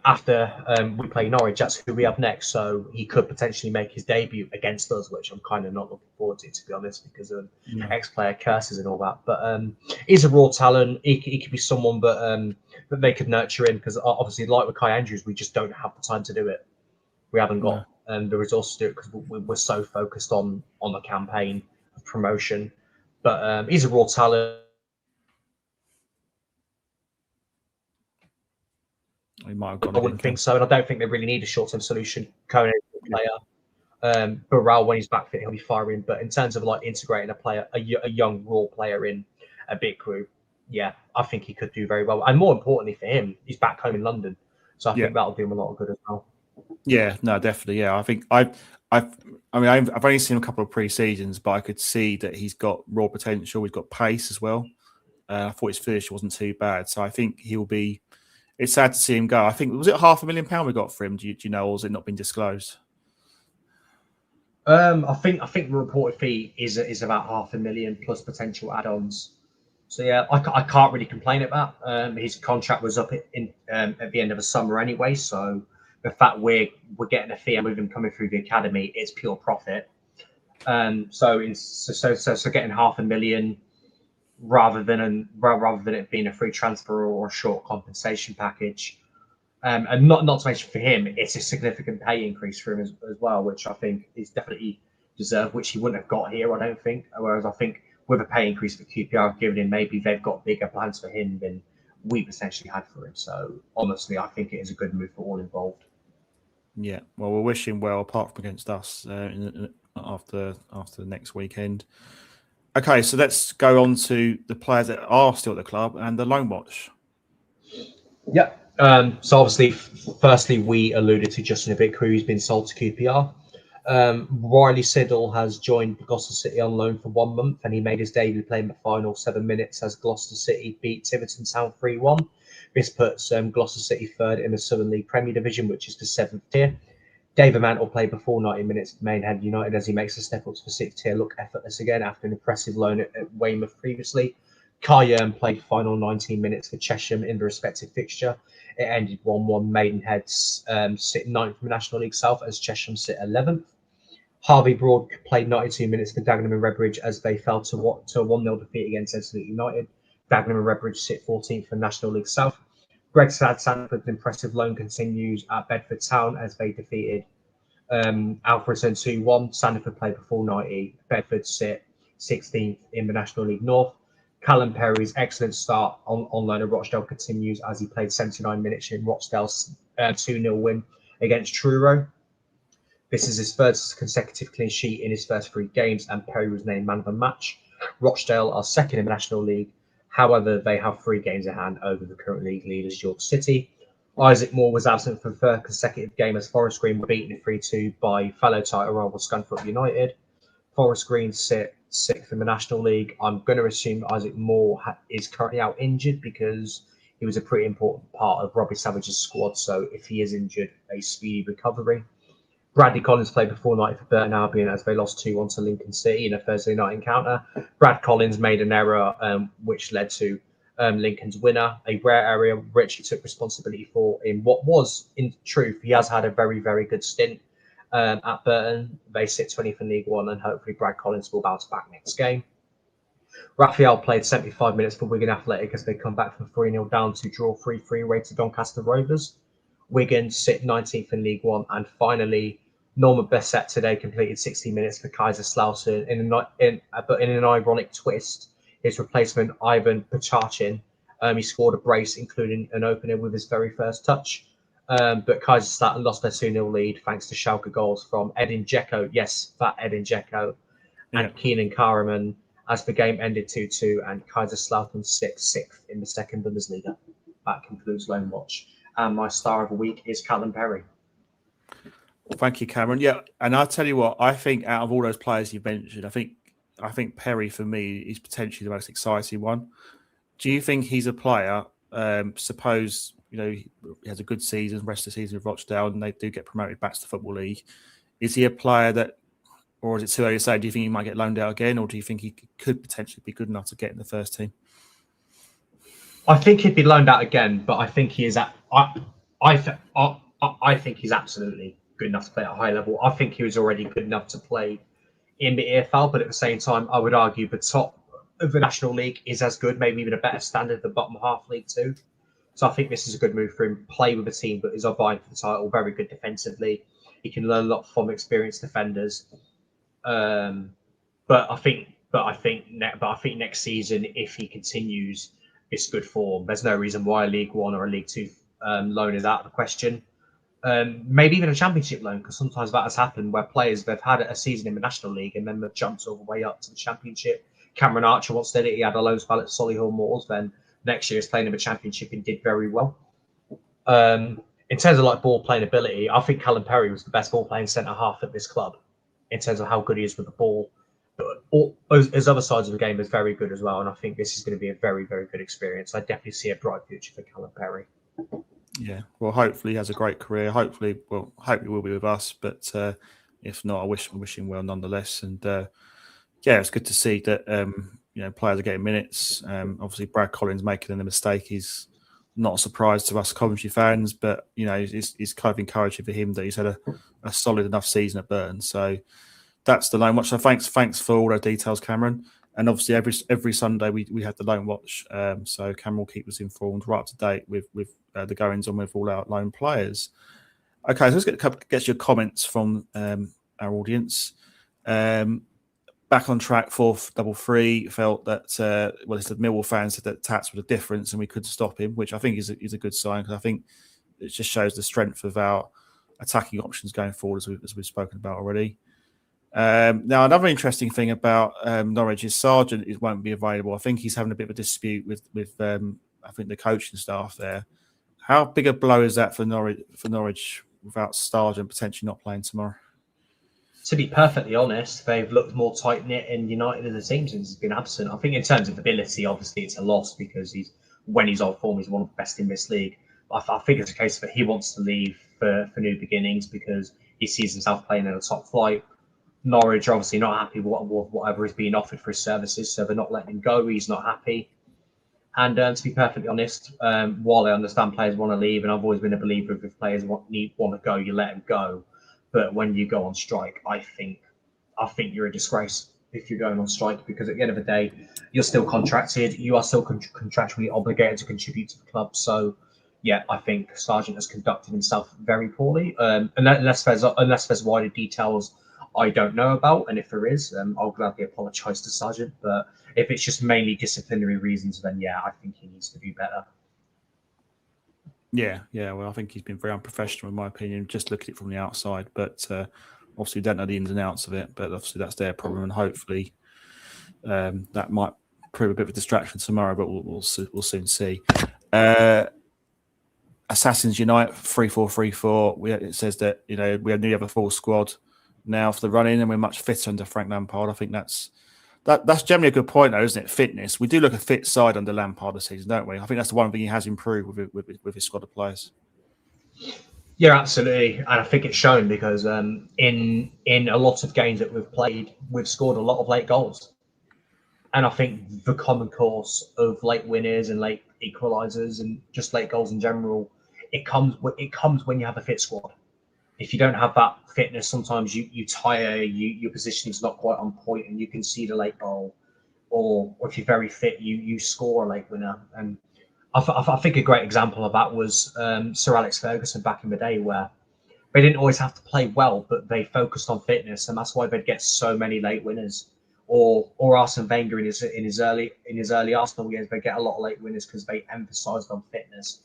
after we play Norwich, that's who we have next. So he could potentially make his debut against us, which I'm kind of not looking forward to be honest, because of ex-player curses and all that. But he's a raw talent. He could be someone that they could nurture in because obviously, like with Kai Andrews, we just don't have the time to do it. We haven't got the resources to do it because we're so focused on the campaign of promotion. But he's a raw talent. He might have gone. I wouldn't think so, and I don't think they really need a short-term solution. Kone is a player. Burrell, when he's back fit, he'll be firing. But in terms of like integrating a player, a young raw player in a big group, yeah, I think he could do very well. And more importantly for him, he's back home in London, so I think that'll do him a lot of good as well. Yeah, no, definitely. Yeah, I think I've only seen a couple of pre-seasons, but I could see that he's got raw potential. He's got pace as well. I thought his finish wasn't too bad, so I think he'll be. It's sad to see him go. I think was it £500,000 we got for him? Do you know, or has it not been disclosed? I think the reported fee is about £500,000 plus potential add-ons. So yeah, I can't really complain at that. His contract was up at the end of the summer anyway, so the fact we're getting a fee and with him coming through the academy, it's pure profit. So getting £500,000 rather than it being a free transfer or a short compensation package, and not to mention for him, it's a significant pay increase for him as well, which I think is definitely deserved, which he wouldn't have got here, I don't think. Whereas I think with a pay increase that QPR have given him, maybe they've got bigger plans for him than we've essentially had for him. So honestly, I think it is a good move for all involved. Yeah, well, we'll wish him well, apart from against us after the next weekend. Okay, so let's go on to the players that are still at the club and the loan watch. Yeah. So obviously, firstly, we alluded to Justin Abitker, who's been sold to QPR. Riley Siddle has joined Gloucester City on loan for 1 month, and he made his debut playing the final 7 minutes as Gloucester City beat Tiverton Town 3-1. This puts Gloucester City third in the Southern League Premier Division, which is the 7th tier. David Mantle played the full 90 minutes for Maidenhead United as he makes a step up to the 6th tier look effortless again after an impressive loan at Weymouth previously. Kai played the final 19 minutes for Chesham in the respective fixture. It ended 1-1. Maidenhead sit 9th from National League South as Chesham sit 11th. Harvey Broad played 92 minutes for Dagenham and Redbridge as they fell to a 1-0 defeat against Edinburgh United. Dagenham and Redbridge sit 14th for National League South. Greg Sandford's impressive loan continues at Bedford Town as they defeated Alfredson 2-1. Sandford played the full 90. Bedford sit 16th in the National League North. Callum Perry's excellent start on loan at Rochdale continues as he played 79 minutes in Rochdale's 2-0 win against Truro. This is his first consecutive clean sheet in his first 3 games, and Perry was named man of the match. Rochdale are second in the National League. However, they have 3 games in hand over the current league leaders, York City. Isaac Moore was absent for the third consecutive game as Forest Green were beaten 3-2 by fellow title rival Scunthorpe United. Forest Green sit 6th in the National League. I'm going to assume Isaac Moore is currently out injured because he was a pretty important part of Robbie Savage's squad. So if he is injured, a speedy recovery. Bradley Collins played before night for Burton Albion as they lost 2-1 to Lincoln City in a Thursday night encounter. Brad Collins made an error which led to Lincoln's winner, a rare area Richie took responsibility for in what was, in truth, he has had a very, very good stint at Burton. They sit 20th in League One, and hopefully Brad Collins will bounce back next game. Raphael played 75 minutes for Wigan Athletic as they come back from 3-0 down to draw 3-3 away to Doncaster Rovers. Wigan sit 19th in League One, and finally, Norman Bessette today completed 60 minutes for Kaiserslautern but in an ironic twist. His replacement, Ivan Pachachin, he scored a brace, including an opener with his very first touch. But Kaiserslautern lost their 2-0 lead thanks to Schalke goals from Edin Dzeko, yes, that Edin Dzeko, and Keenan Karaman, as the game ended 2-2 and Kaiserslautern 6th in the second Bundesliga. That concludes Loan Watch. And my star of the week is Callum Perry. Thank you, Cameron. Yeah, and I'll tell you what, I think out of all those players you've mentioned, I think Perry for me is potentially the most exciting one. Do you think he's a player? Suppose he has a good season, rest of the season with Rochdale, and they do get promoted back to the Football League. Is he a player that, or is it too early to say? Do you think he might get loaned out again, or do you think he could potentially be good enough to get in the first team? I think he'd be loaned out again, but I think he is at. I think he's absolutely good enough to play at a high level. I think he was already good enough to play in the EFL, but at the same time, I would argue the top of the National League is as good, maybe even a better standard than bottom half League 2. So I think this is a good move for him. Play with a team that is vying for the title, very good defensively. He can learn a lot from experienced defenders. But I think next season, if he continues this good form, there's no reason why a League 1 or a League 2 loan is out of the question. Maybe even a Championship loan, because sometimes that has happened where players, they've had a season in the National League and then they've jumped all the way up to the Championship. Cameron Archer once did it. He had a loan spell at Solihull Moors, then next year he's playing in the Championship and did very well. In terms of ball playing ability, I think Callum Perry was the best ball playing centre half at this club in terms of how good he is with the ball. But his other sides of the game is very good as well, and I think this is going to be a very, very good experience. I definitely see a bright future for Callum Perry. Yeah, well, hopefully he has a great career. Hopefully he will be with us, but if not, I wish him well nonetheless. And it's good to see that players are getting minutes. Obviously, Brad Collins making a mistake is not a surprise to us Coventry fans, but it's kind of encouraging for him that he's had a solid enough season at Burton. So that's the Loan Watch. So thanks for all those details, Cameron. And obviously every Sunday we have the Loan Watch. So Cameron will keep us informed, right up to date with the goings on with all our loan players. Okay, so let's get your comments from our audience. Back on track, 4th double free. Felt that it's the Millwall fans said that Tats was a difference and we couldn't stop him, which I think is a good sign, because I think it just shows the strength of our attacking options going forward, as we've spoken about already. Now, another interesting thing about Norwich is Sargent won't be available. I think he's having a bit of a dispute with I think the coaching staff there. How big a blow is that for Norwich without Sargent potentially not playing tomorrow? To be perfectly honest, they've looked more tight-knit and united as a team since he's been absent. I think in terms of ability, obviously it's a loss because when he's on form, he's one of the best in this league. I think it's a case that he wants to leave for new beginnings because he sees himself playing in a top flight. Norwich are obviously not happy with whatever is being offered for his services, so they're not letting him go. He's not happy. And to be perfectly honest, while I understand players want to leave, and I've always been a believer if players want to go, you let them go. But when you go on strike, I think you're a disgrace if you're going on strike, because at the end of the day, you're still contracted. You are still contractually obligated to contribute to the club. So, yeah, I think Sargent has conducted himself very poorly. Unless there's wider details I don't know about, and if there is, I'll gladly apologise to Sargent. But if it's just mainly disciplinary reasons, then yeah, I think he needs to do better. Yeah. Well, I think he's been very unprofessional, in my opinion. Just look at it from the outside, but obviously, we don't know the ins and outs of it. But obviously, that's their problem, and hopefully, that might prove a bit of a distraction tomorrow. But we'll soon see. Assassins Unite 3-4-3-4. It says that we nearly have a full squad now for the run-in, and we're much fitter under Frank Lampard. I think that's generally a good point, though, isn't it? Fitness. We do look a fit side under Lampard this season, don't we? I think that's the one thing he has improved with his squad of players. Yeah, absolutely, and I think it's shown because in a lot of games that we've played, we've scored a lot of late goals, and I think the common course of late winners and late equalisers and just late goals in general, it comes when you have a fit squad. If you don't have that fitness, sometimes you tire, your positioning's not quite on point, and you can see the late goal, or if you're very fit, you score a late winner. And I think a great example of that was Sir Alex Ferguson back in the day, where they didn't always have to play well, but they focused on fitness, and that's why they'd get so many late winners. Or Arsene Wenger in his early Arsenal years, they get a lot of late winners because they emphasised on fitness.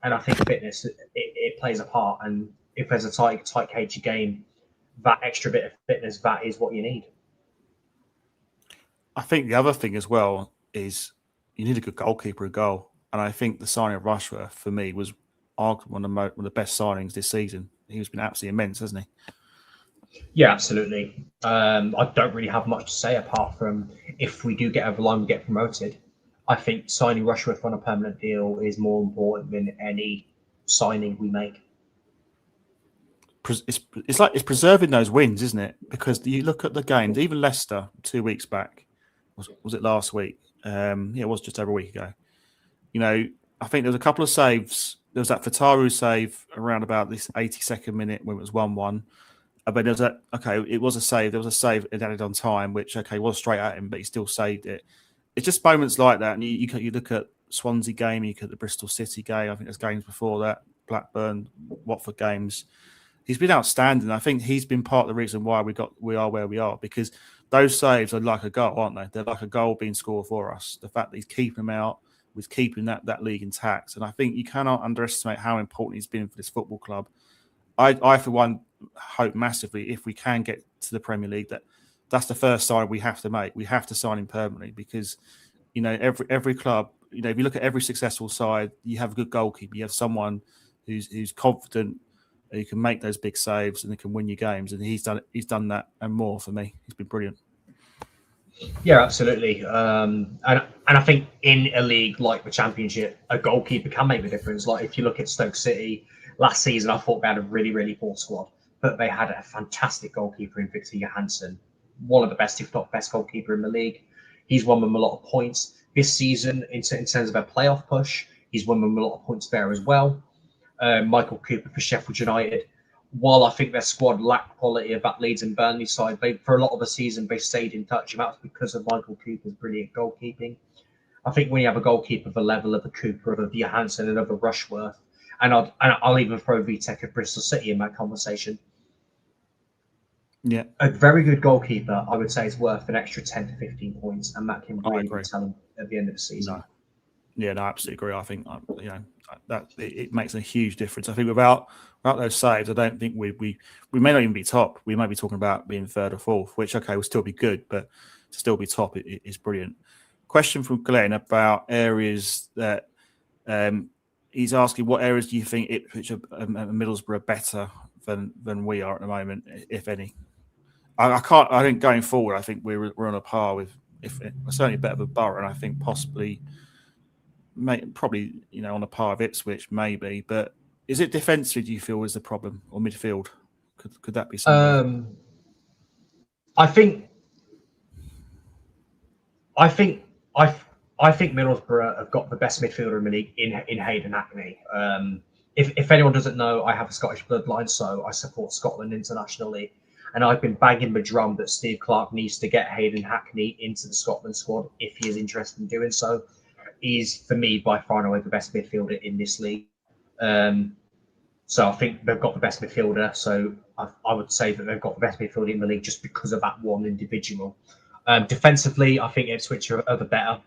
And I think fitness it plays a part. And if there's a tight cagey game, that extra bit of fitness, that is what you need. I think the other thing as well is you need a good goalkeeper a goal. And I think the signing of Rushworth, for me, was arguably one of the best signings this season. He's been absolutely immense, hasn't he? Yeah, absolutely. I don't really have much to say apart from if we do get over the line, we get promoted. I think signing Rushworth on a permanent deal is more important than any signing we make. It's preserving those wins, isn't it? Because you look at the games, even Leicester 2 weeks back, was it last week? It was just over a week ago. I think there was a couple of saves. There was that Fataru save around about this 82nd minute when it was 1-1. But there was it was a save. There was a save it added on time, which was straight at him, but he still saved it. It's just moments like that, and you look at Swansea game, you look at the Bristol City game. I think there's games before that, Blackburn, Watford games. He's been outstanding. I think he's been part of the reason why we are where we are, because those saves are like a goal, aren't they? They're like a goal being scored for us. The fact that he's keeping them out, was keeping that league intact, and I think you cannot underestimate how important he's been for this football club. I for one hope massively if we can get to the Premier League that's the first sign we have to make. We have to sign him permanently because every club, if you look at every successful side, you have a good goalkeeper. You have someone who's confident, who can make those big saves and who can win you games. And he's done that and more for me. He's been brilliant. Yeah, absolutely. And I think in a league like the Championship, a goalkeeper can make the difference. Like if you look at Stoke City last season, I thought they had a really, really poor squad, but they had a fantastic goalkeeper in Victor Johansson, one of the best, if not best, goalkeeper in the league. He's won them a lot of points this season in terms of a playoff push. He's won them a lot of points there as well. Michael Cooper for Sheffield United. While I think their squad lacked quality of that Leeds and Burnley side, for a lot of the season they stayed in touch, and that's because of Michael Cooper's brilliant goalkeeping. I think when you have a goalkeeper the level of a Cooper, of a Johansson, and of a Rushworth, and I'll even throw Vitek of Bristol City in that conversation. Yeah, a very good goalkeeper, I would say, is worth an extra 10 to 15 points, and that can really tell him at the end of the season. No. Yeah, no, I absolutely agree. I think that it makes a huge difference. I think without those saves, I don't think we may not even be top. We might be talking about being third or fourth, which will still be good, but to still be top is brilliant. Question from Glenn about areas that he's asking: what areas do you think Ipswich and Middlesbrough are better than we are at the moment, if any? I think going forward, I think we're on a par with, certainly better than Borough, and I think probably on a par of Ipswich, maybe. But is it defensively, do you feel, is the problem, or midfield? Could that be something? I think Middlesbrough have got the best midfielder in the league in Hayden Hackney. If anyone doesn't know, I have a Scottish bloodline, so I support Scotland internationally. And I've been banging the drum that Steve Clarke needs to get Hayden Hackney into the Scotland squad if he is interested in doing so. He's, for me, by far and away the best midfielder in this league. So I think they've got the best midfielder. So I would say that they've got the best midfielder in the league just because of that one individual. Defensively, I think Ipswich are the better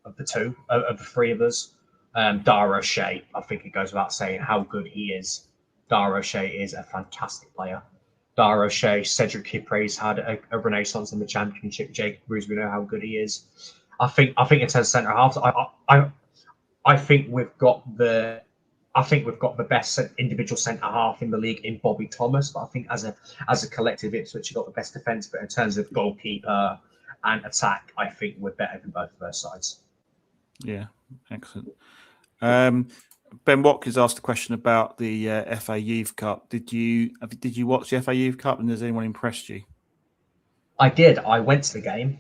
of the two, of the three of us. Dara O'Shea, I think it goes without saying how good he is. Dara O'Shea is a fantastic player. Dara O'Shea, Cedric Kipre's had a renaissance in the Championship. Jake Bruce, we know how good he is. I think in terms of centre halves, I think we've got the best individual centre half in the league in Bobby Thomas. But I think as a collective, Ipswich have got the best defence. But in terms of goalkeeper and attack, I think we're better than both of those sides. Yeah, excellent. Ben Watkins asked a question about the FA Youth Cup. Did you watch the FA Youth Cup, and has anyone impressed you? I did. I went to the game.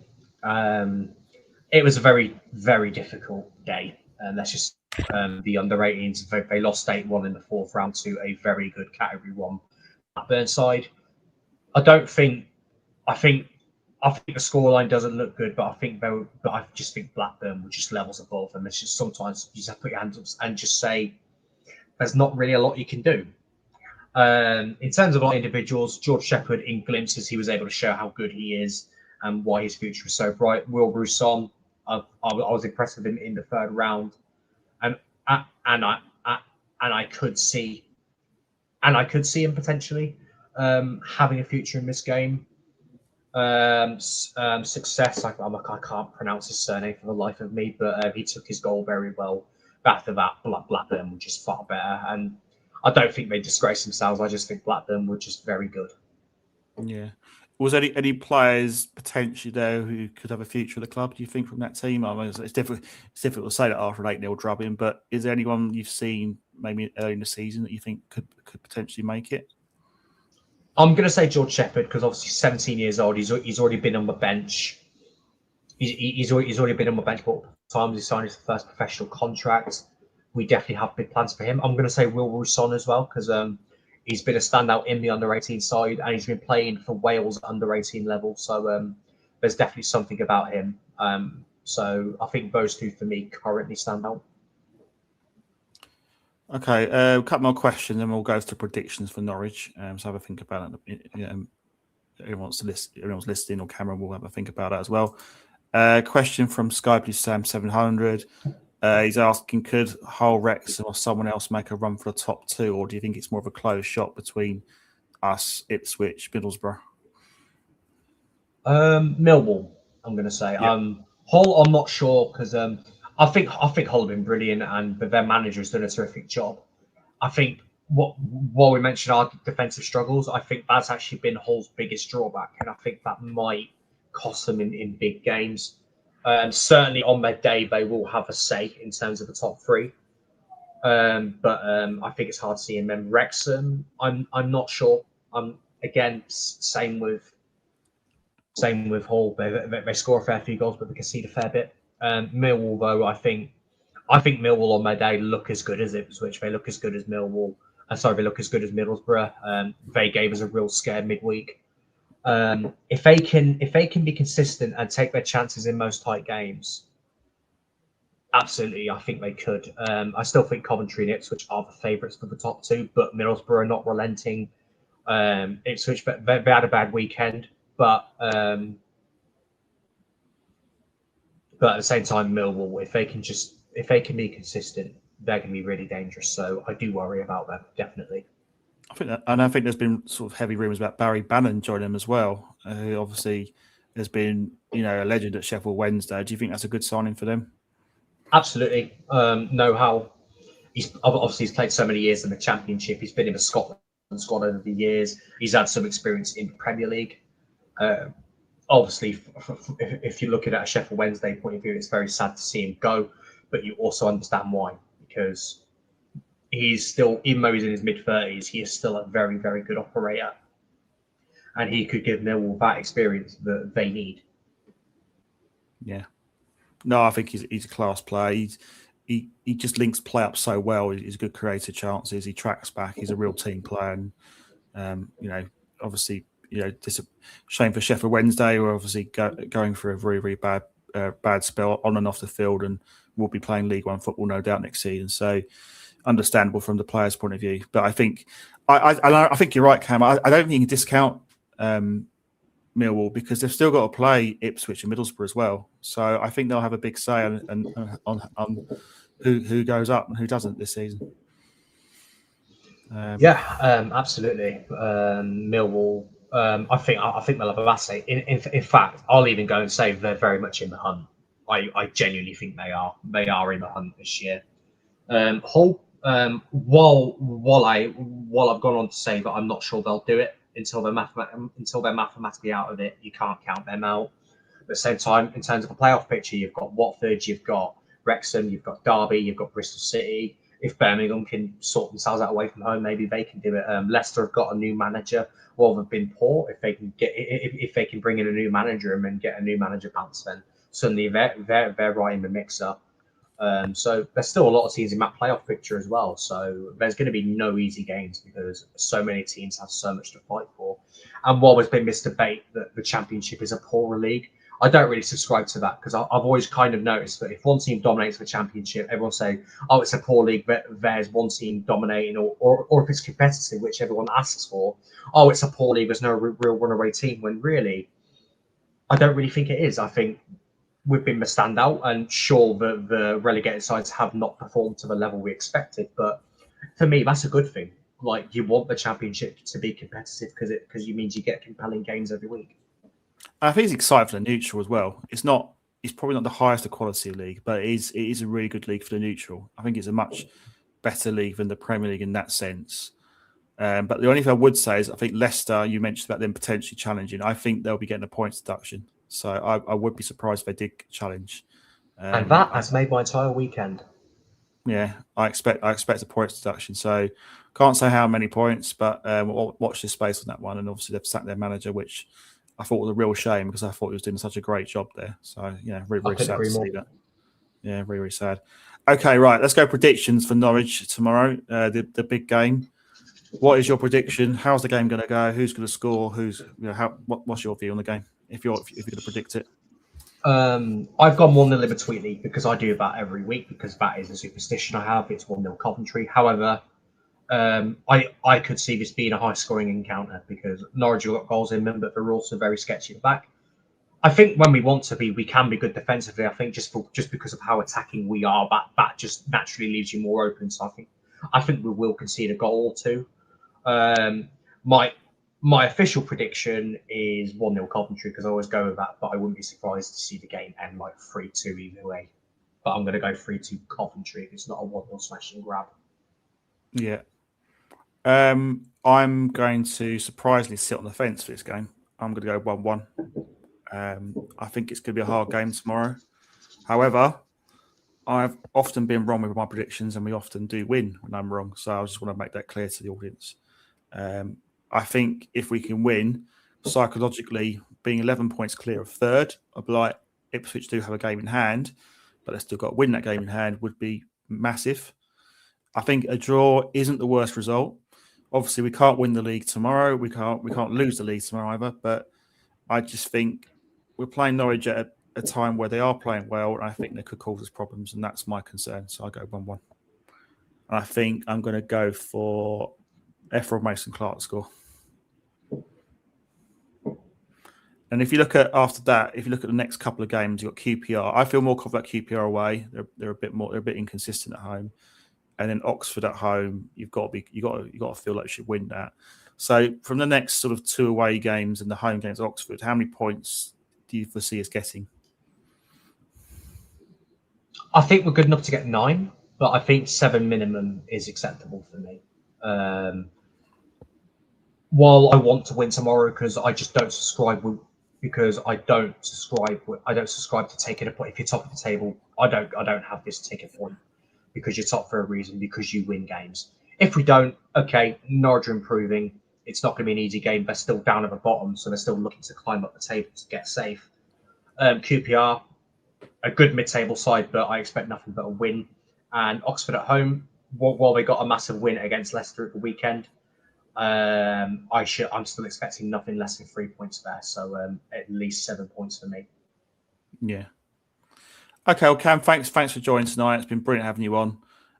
It was a very, very difficult day. Let's just the under-18s. They lost 8-1 in the fourth round to a very good Category 1 Blackburn side. I think the scoreline doesn't look good, but I just think Blackburn were just levels above them. It's just sometimes you just have to put your hands up and just say there's not really a lot you can do. In terms of our individuals, George Shepherd, in glimpses, he was able to show how good he is and why his future is so bright. Will Rousson, I was impressed with him in the third round, and I could see him potentially having a future in this game. Success. I can't pronounce his surname for the life of me, but he took his goal very well. After that, Blackburn were just far better, and I don't think they disgraced themselves. I just think Blackburn were just very good. Yeah. Was there any players potentially there who could have a future at the club, do you think, from that team? I mean, it's difficult to say that after an 8-0 drubbing, but is there anyone you've seen maybe early in the season that you think could potentially make it? I'm going to say George Shepherd because obviously 17 years old. He's already been on the bench. He's already been on the bench multiple times. He signed his first professional contract. We definitely have big plans for him. I'm going to say Will Rousson as well because he's been a standout in the under-18 side and he's been playing for Wales under-18 level. So there's definitely something about him. So I think those two for me currently stand out. Okay, a couple more questions, and we'll go to predictions for Norwich. So have a think about it. Everyone's listening, or Cameron will have a think about it as well. Question from Sky Blue Sam 700. He's asking, could Hull, Wrexham or someone else make a run for the top two, or do you think it's more of a close shot between us, Ipswich, Middlesbrough? Millwall, I'm going to say. Yeah. Hull, I'm not sure because I think Hull have been brilliant, and their manager has done a terrific job. I think while we mentioned our defensive struggles, I think that's actually been Hull's biggest drawback, and I think that might cost them in big games. Certainly on their day, they will have a say in terms of the top three. But I think it's hard seeing them. Wrexham, I'm not sure. Again, same with Hull. They score a fair few goals, but they concede a fair bit. Millwall, though, I think Millwall on their day look as good as Ipswich. They look as good as Millwall. They look as good as Middlesbrough. They gave us a real scare midweek. If they can be consistent and take their chances in most tight games, absolutely, I think they could. I still think Coventry and Ipswich are the favourites for the top two, but Middlesbrough are not relenting. Ipswich, they had a bad weekend, but at the same time, Millwall, if they can be consistent, they're going to be really dangerous. So I do worry about them, definitely. I think there's been sort of heavy rumours about Barry Bannon joining them as well, who obviously has been, a legend at Sheffield Wednesday. Do you think that's a good signing for them? Absolutely. Know how he's played so many years in the Championship. He's been in the Scotland squad over the years. He's had some experience in the Premier League. Obviously, if you look at it at a Sheffield Wednesday point of view, it's very sad to see him go, but you also understand why, because he's still, even though he's in his mid-30s, he is still a very, very good operator. And he could give Millwall that experience that they need. Yeah. No, I think he's a class player. He just links play up so well. He's good creative chances. He tracks back. He's a real team player. And, obviously, it's a shame for Sheffield Wednesday. We're obviously going through a very, very bad spell on and off the field, and we'll be playing League One football, no doubt, next season. So understandable from the players' point of view. But I think I think you're right, Cam. I don't think you can discount Millwall because they've still got to play Ipswich and Middlesbrough as well. So I think they'll have a big say on who goes up and who doesn't this season. Absolutely. Millwall. I think they'll have a massive say. In fact, I'll even go and say they're very much in the hunt. I genuinely think they are. They are in the hunt this year. Hull. While I've gone on to say that I'm not sure they'll do it until they're mathematically out of it, you can't count them out. At the same time, in terms of a playoff picture, you've got Watford, you've got Wrexham, you've got Derby, you've got Bristol City. If Birmingham can sort themselves out away from home, maybe they can do it. Leicester have got a new manager. Well, they've been poor. If they can bring in a new manager and get a new manager bounce, then suddenly they're right in the mixer. So there's still a lot of teams in that playoff picture as well. So there's going to be no easy games because so many teams have so much to fight for. And while there's been this debate that the Championship is a poorer league, I don't really subscribe to that because I've always kind of noticed that if one team dominates the Championship, everyone say, "Oh, it's a poor league." But there's one team dominating, or if it's competitive, which everyone asks for, "Oh, it's a poor league. There's no real runaway team." When really, I don't really think it is. I think we've been the standout, and sure, the relegated sides have not performed to the level we expected. But for me, that's a good thing. Like, you want the Championship to be competitive because it means you get compelling games every week. I think it's exciting for the neutral as well. It's probably not the highest quality league, but it is a really good league for the neutral. I think it's a much better league than the Premier League in that sense. But the only thing I would say is I think Leicester, you mentioned about them potentially challenging. I think they'll be getting a points deduction. So I would be surprised if they did challenge. And that has made my entire weekend. Yeah, I expect a points deduction. So can't say how many points, but we'll watch this space on that one. And obviously they've sacked their manager, which I thought was a real shame because I thought he was doing such a great job there. So yeah, very sad to see that. Yeah, very very sad. Okay, right, let's go predictions for Norwich tomorrow. The big game. What is your prediction? How's the game going to go? Who's going to score? What's your view on the game? If you're going to predict it. I've gone 1-0 Liverpool League because I do that every week because that is a superstition I have. It's 1-0 Coventry. However, I could see this being a high-scoring encounter because Norwich have got goals in them, but they're also very sketchy at the back. I think when we want to be, we can be good defensively. I think just because of how attacking we are, that just naturally leaves you more open. So I think we will concede a goal or two. My official prediction is 1-0 Coventry because I always go with that, but I wouldn't be surprised to see the game end like 3-2 either way. But I'm going to go 3-2 Coventry if it's not a 1-0 smash and grab. Yeah. I'm going to surprisingly sit on the fence for this game. I'm going to go 1-1. I think it's going to be a hard game tomorrow. However, I've often been wrong with my predictions, and we often do win when I'm wrong. So I just want to make that clear to the audience. I think if we can win, psychologically, being 11 points clear of third, I'd be like Ipswich do have a game in hand, but they've still got to win that game in hand would be massive. I think a draw isn't the worst result. Obviously, we can't win the league tomorrow. We can't lose the league tomorrow either. But I just think we're playing Norwich at a time where they are playing well, and I think they could cause us problems, and that's my concern. So I go 1-1. And I think I'm going to go for Ephraim Mason-Clark score. And if you look at after that, if you look at the next couple of games, you've got QPR. I feel more confident QPR away. They're a bit inconsistent at home. And then Oxford at home, you've got to feel like you should win that. So from the next sort of two away games and the home games at Oxford, how many points do you foresee us getting? I think we're good enough to get 9, but I think 7 minimum is acceptable for me. While I want to win tomorrow because I just don't subscribe to taking a point. If you're top of the table, I don't have this ticket point because you're top for a reason, because you win games. If we don't, okay, Norwich are improving. It's not going to be an easy game. They're still down at the bottom, so they're still looking to climb up the table to get safe. QPR, a good mid-table side, but I expect nothing but a win. And Oxford at home, while they got a massive win against Leicester at the weekend, I'm still expecting nothing less than 3 points there. So at least 7 points for me. Yeah. Okay, well, Cam, thanks for joining tonight. It's been brilliant having you on.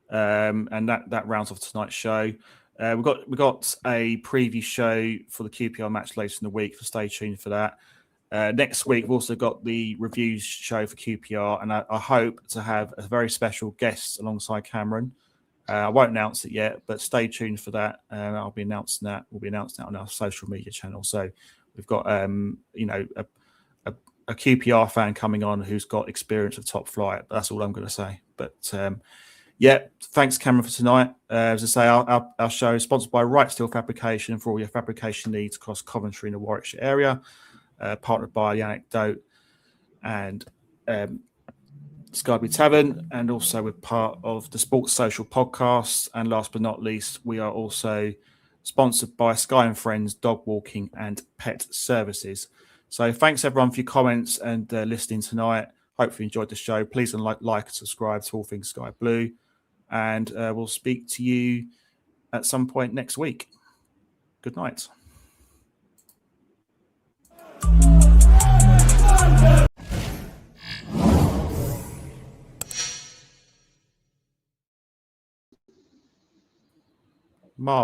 And that rounds off tonight's show. We've got a preview show for the QPR match later in the week, so stay tuned for that. Next week, we've also got the reviews show for QPR, and I hope to have a very special guest alongside Cameron. I won't announce it yet, but stay tuned for that. I'll be announcing that. We'll be announcing that on our social media channel. So we've got, a QPR fan coming on who's got experience of top flight. But that's all I'm going to say. But thanks, Cameron, for tonight. As I say, our show is sponsored by Right Steel Fabrication for all your fabrication needs across Coventry and the Warwickshire area. Partnered by The Anecdote and Skyby Tavern, and also we're part of the Sports Social podcast. And last but not least, we are also sponsored by Sky and Friends Dog Walking and Pet Services. So thanks everyone for your comments and listening tonight. Hopefully you enjoyed the show. Please like and subscribe to All Things Sky Blue, and we'll speak to you at some point next week. Good night. Marvelous.